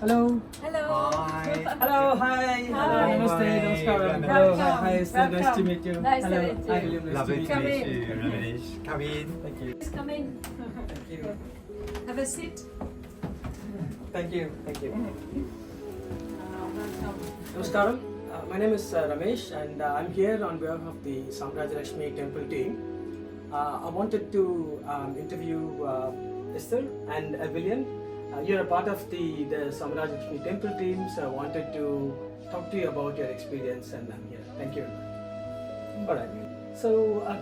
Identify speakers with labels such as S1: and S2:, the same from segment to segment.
S1: Hello.
S2: Hello.
S3: Hi.
S1: Hello. Hi. Hello. Namaste. Namaskaram. Hello. Hi. Esther. Nice to meet you.
S2: Nice to
S1: Hello.
S2: meet you.
S1: Hi, William. Nice
S3: Lovely
S1: to
S3: to
S1: meet
S2: Come
S3: meet
S2: in.
S3: you, Ramesh. Come in.
S1: Thank you.
S2: Please come in.
S1: Thank you.
S2: Have a seat.
S1: Thank you. Thank you.
S2: Welcome.
S1: Namaskaram. My name is Ramesh, and I'm here on behalf of the Samrajya Lakshmi temple team. I wanted to interview Eszter and William. You're a part of the Samrajya Lakshmi temple team, so I wanted to talk to you about your experience, and I'm here. Thank you. All right. So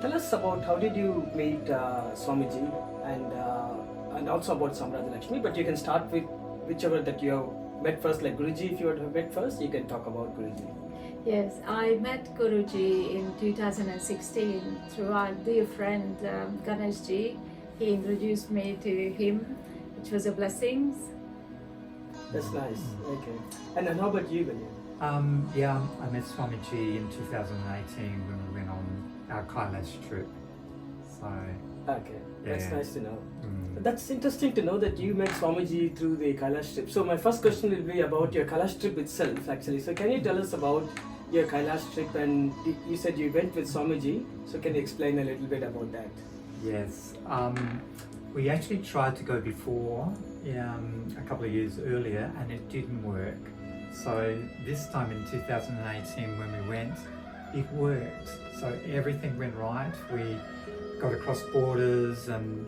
S1: tell us about how did you meet Swamiji, and also about Samrajya Lakshmi. But you can start with whichever that you have met first, like Guruji. If you have met first, you can talk about Guruji.
S2: Yes, I met Guruji in 2016 through our dear friend Goddess Ji. He introduced me to him, which was a blessing.
S1: That's nice. Okay. And then how about you, William?
S3: Yeah, I met Swami G in 2018 when we went on our Kailash trip. So,
S1: Okay, that's
S3: Yeah.
S1: nice to know.
S3: mm,
S1: That's interesting to know that you met Swamiji through the Kailash trip. So my first question will be about your Kailash trip itself, actually. So can you tell us about your Kailash trip? And you said you went with Swamiji. So can you explain a little bit about that?
S3: yes, we actually tried to go before, a couple of years earlier, and it didn't work. So this time in 2018 when we went, it worked. So everything went right. We got across borders and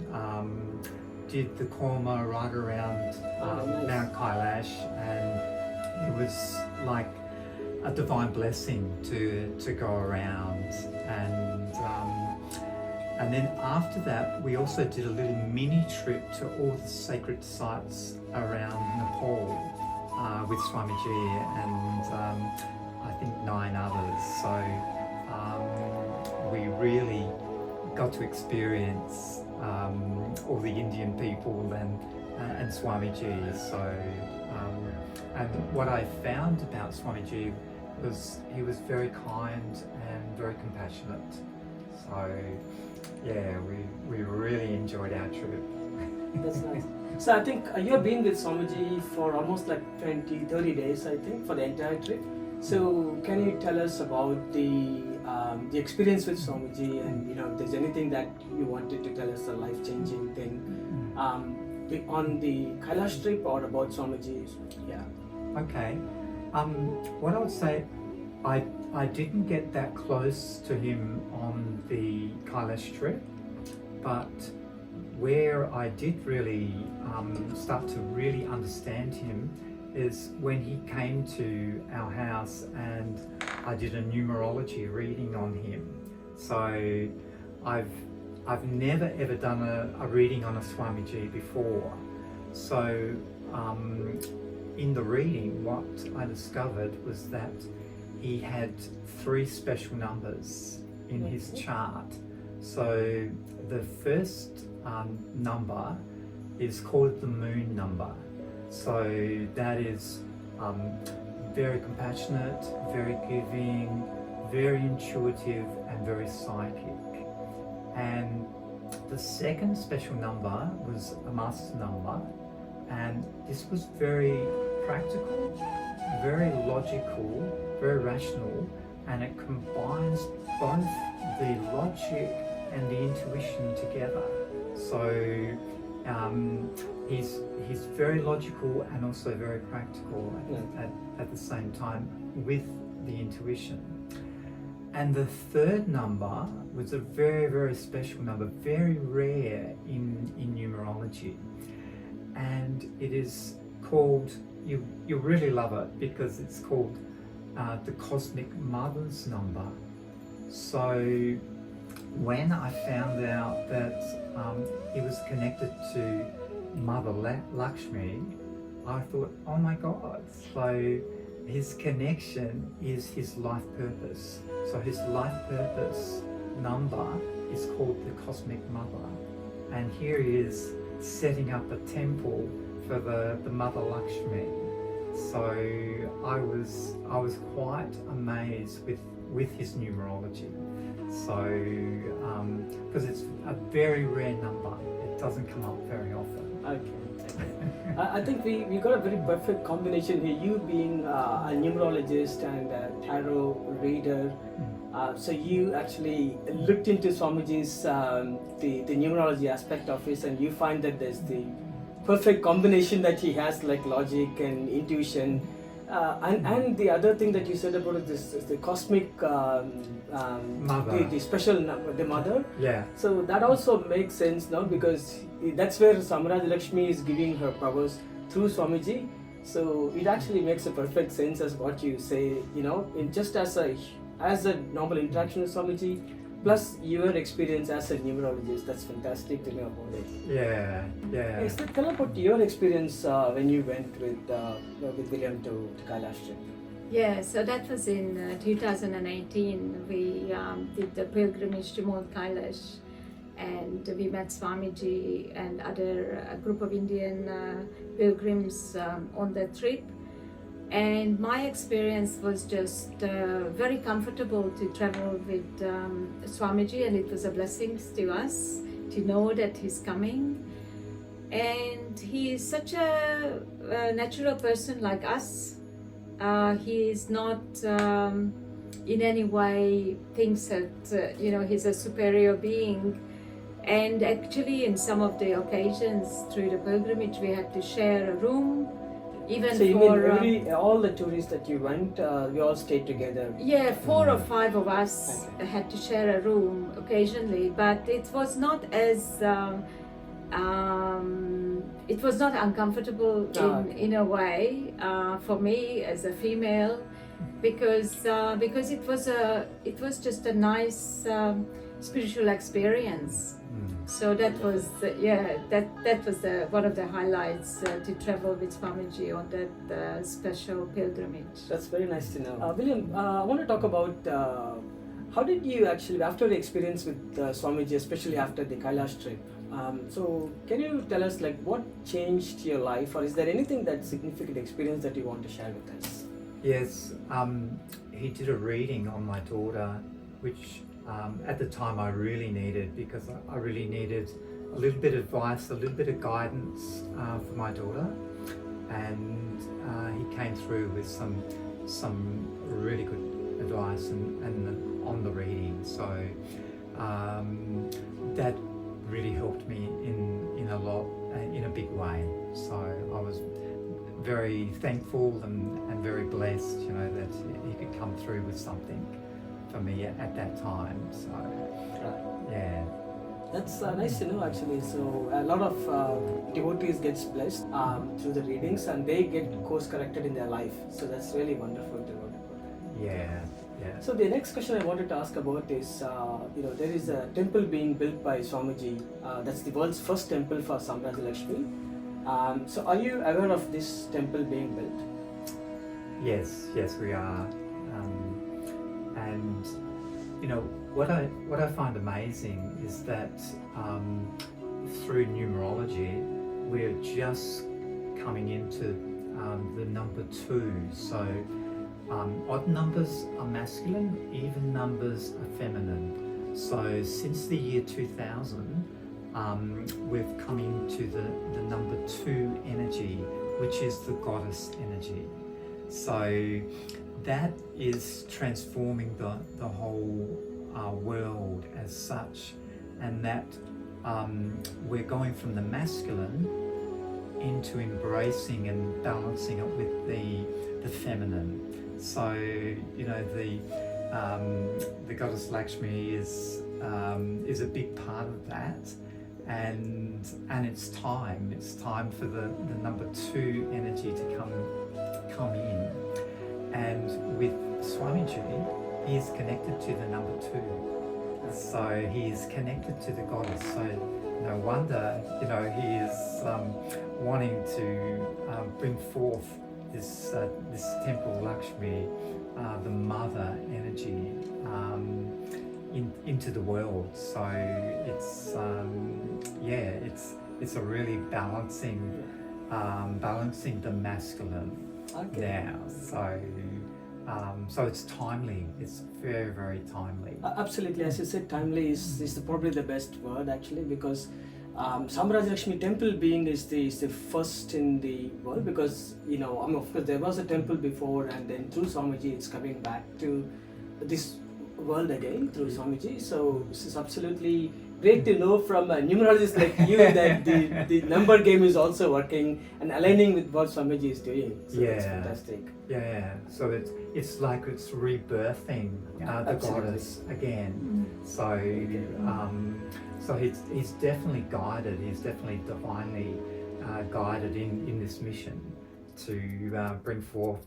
S3: did the Korma right around
S1: Nice.
S3: Mount Kailash, and it was like a divine blessing to go around. And then after that, we also did a little mini trip to all the sacred sites around Nepal with Swamiji and I think 9 others. So we really got to experience all the Indian people and Swamiji. So and what I found about Swamiji was he was very kind and very compassionate. So yeah, we really enjoyed our trip.
S1: That's nice. So I think you have been with Swamiji for almost like 30 days, I think, for the entire trip. So can you tell us about the experience with Swamiji, and if there's anything that you wanted to tell us, a life-changing thing on the Kailash trip or about Swamiji? Yeah.
S3: Okay. What I would say, I didn't get that close to him on the Kailash trip, but where I did really start to really understand him is when he came to our house and I did a numerology reading on him. So I've never ever done a reading on a Swamiji before. So in the reading, what I discovered was that he had 3 special numbers in his chart. So the first number is called the moon number. So that is very compassionate, very giving, very intuitive, and very psychic. And the second special number was a master number, and this was very practical, very logical, very rational, and it combines both the logic and the intuition together. So he's very logical and also very practical at the same time with the intuition. And the third number was a very, very special number, very rare in numerology. And it is called, you'll really love it because it's called the Cosmic Mother's number. So when I found out that he was connected to Mother Lakshmi, I thought, oh my God, so his connection is his life purpose. So his life purpose number is called the Cosmic Mother. And here he is setting up a temple for the Mother Lakshmi. So I was quite amazed with his numerology. So because it's a very rare number, it doesn't come up very often.
S1: Okay. I think we got a very perfect combination here. You being a numerologist and a tarot reader, so you actually looked into Swamiji's the numerology aspect of it, and you find that there's the perfect combination that he has, like logic and intuition. And the other thing that you said about it is the cosmic
S3: Mother.
S1: the special the mother.
S3: Yeah.
S1: So that also makes sense now, because that's where Samrajya Lakshmi is giving her powers through Swamiji. So it actually makes a perfect sense as what you say, just as a normal interaction with Swamiji, plus your experience as a numerologist. That's fantastic to know about it.
S3: Yeah.
S1: Yes, tell about your experience when you went with William to Kailash trip.
S2: Yeah, so that was in 2018. We did the pilgrimage to Mount Kailash, and we met Swamiji and other group of Indian pilgrims on that trip. And my experience was just very comfortable to travel with Swamiji, and it was a blessing to us to know that he's coming. And he is such a natural person like us. He is not in any way thinks that he's a superior being. And actually, in some of the occasions through the pilgrimage, we had to share a room. Even
S1: so you
S2: for
S1: mean all the tourists that you went, we all stayed together?
S2: yeah, 4 or 5 of us had to share a room occasionally, but it was not as it was not uncomfortable in a way for me as a female, because it was just a nice spiritual experience. So that was that was one of the highlights to travel with Swamiji on that special pilgrimage.
S1: That's very nice to know. William, I want to talk about how did you actually, after the experience with Swamiji, especially after the Kailash trip, so can you tell us what changed your life, or is there anything that significant experience that you want to share with us?
S3: Yes, he did a reading on my daughter, which at the time I really needed, because I really needed a little bit of advice, a little bit of guidance for my daughter, and he came through with some really good advice and on the reading. So that really helped me in a lot, in a big way. So I was very thankful and very blessed, that he could come through with something for me at that time. So yeah,
S1: that's nice to know actually. So a lot of devotees gets blessed through the readings, and they get course corrected in their life. So that's really wonderful to know about.
S3: yeah.
S1: So the next question I wanted to ask about is, there is a temple being built by Swamiji. That's the world's first temple for Samrajya Lakshmi. So are you aware of this temple being built?
S3: Yes, we are. And what I find amazing is that through numerology, we're just coming into the number 2. So odd numbers are masculine, even numbers are feminine. So since the year 2000, we've come into the number 2 energy, which is the goddess energy. So that is transforming the whole world as such, and that we're going from the masculine into embracing and balancing it with the feminine. So the goddess Lakshmi is a big part of that, and it's time for the number 2 energy to come in. And with Swamiji, he is connected to the number 2. So he is connected to the goddess. So no wonder, he is wanting to bring forth this temple Lakshmi, the mother energy, into the world. So it's a really balancing the masculine.
S1: Okay.
S3: Now, so it's timely. It's very, very timely.
S1: Absolutely, as you said, timely is probably the best word actually, because Samrajya Lakshmi temple being is the first in the world, because of course there was a temple before, and then through Swamiji it's coming back to this world again through Swamiji. So this is absolutely great to know from a numerologist like you that the number game is also working and aligning with what Swamiji is doing. So that's fantastic.
S3: Yeah, so it's like it's rebirthing the goddess again. So so he's definitely guided. He's definitely divinely guided in this mission to bring forth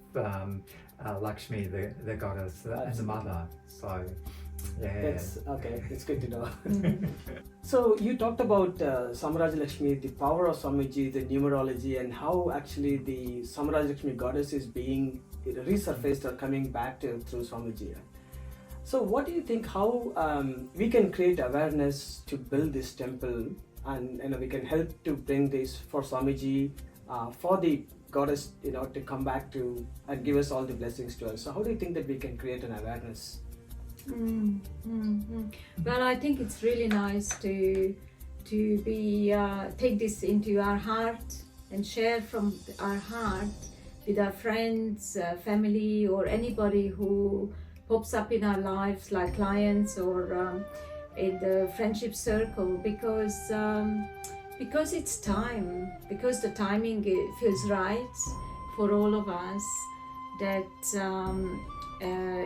S3: Lakshmi, the goddess and the mother. So yeah,
S1: that's okay. It's good to know. So you talked about Samrajya Lakshmi, the power of Swamiji, the numerology, and how actually the Samrajya Lakshmi goddess is being resurfaced or coming back through Swamiji. So what do you think, how we can create awareness to build this temple, and we can help to bring this for Swamiji, for the goddess, to come back to and give us all the blessings to us. So how do you think that we can create an awareness?
S2: Well, I think it's really nice to be take this into our heart and share from our heart with our friends, family, or anybody who pops up in our lives, like clients or in the friendship circle, because it's time, because the timing feels right for all of us, that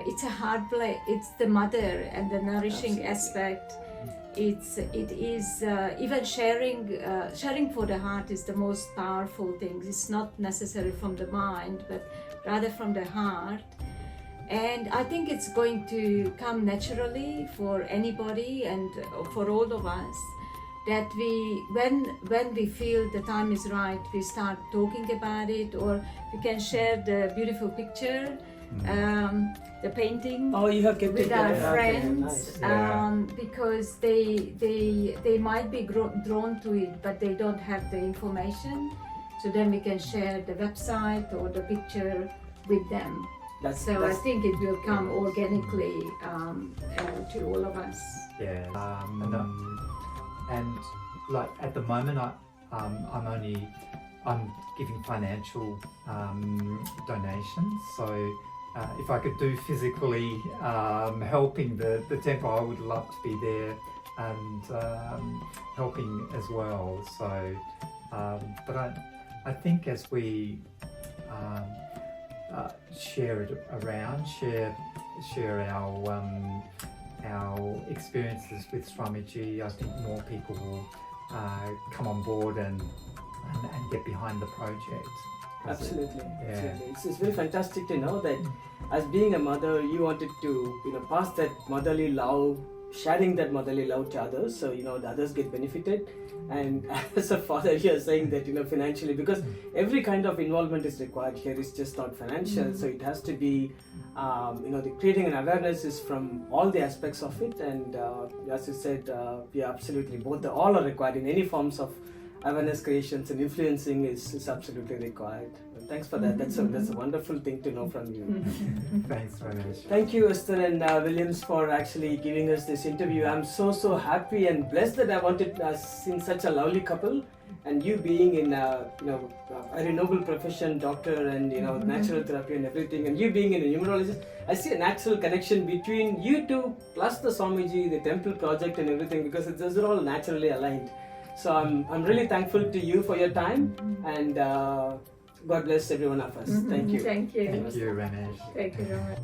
S2: it's a hard play. It's the mother and the nourishing aspect. It is even sharing for the heart is the most powerful thing. It's not necessary from the mind, but rather from the heart. And I think it's going to come naturally for anybody and for all of us, that when we feel the time is right, we start talking about it, or we can share the beautiful picture, the painting,
S1: you have kept
S2: with
S1: it
S2: our
S1: there.
S2: friends,
S1: Okay,
S2: because they might be drawn to it, but they don't have the information. So then we can share the website or the picture with them. I think it will come organically to all of us.
S3: Yeah, and like at the moment, I'm giving financial donations. So if I could do physically helping the temple, I would love to be there and helping as well. So, but I think as we share it around, share our experiences with Swamiji, I think more people will come on board and get behind the project.
S1: Absolutely. It's very fantastic to know that as being a mother, you wanted to pass that motherly love, sharing that motherly love to others, so the others get benefited. And as a father, you're saying that financially, because every kind of involvement is required here. It's just not financial, so it has to be the creating an awareness is from all the aspects of it. And as you said, absolutely all are required in any forms of awareness creations, and influencing is absolutely required. Thanks for that. That's a wonderful thing to know from you.
S3: Thanks, Ramesh.
S1: Thank you, Eszter and Williams, for actually giving us this interview. I'm so happy and blessed that I wanted seen such a lovely couple, and you being in a very noble profession, doctor, and natural therapy and everything, and you being in a numerologist. I see a natural connection between you two plus the Swamiji, the temple project, and everything, because those are all naturally aligned. So I'm really thankful to you for your time, and God bless every one of us. Thank you.
S2: Thank you.
S3: Thank you, Ramesh.
S2: Thank you very much.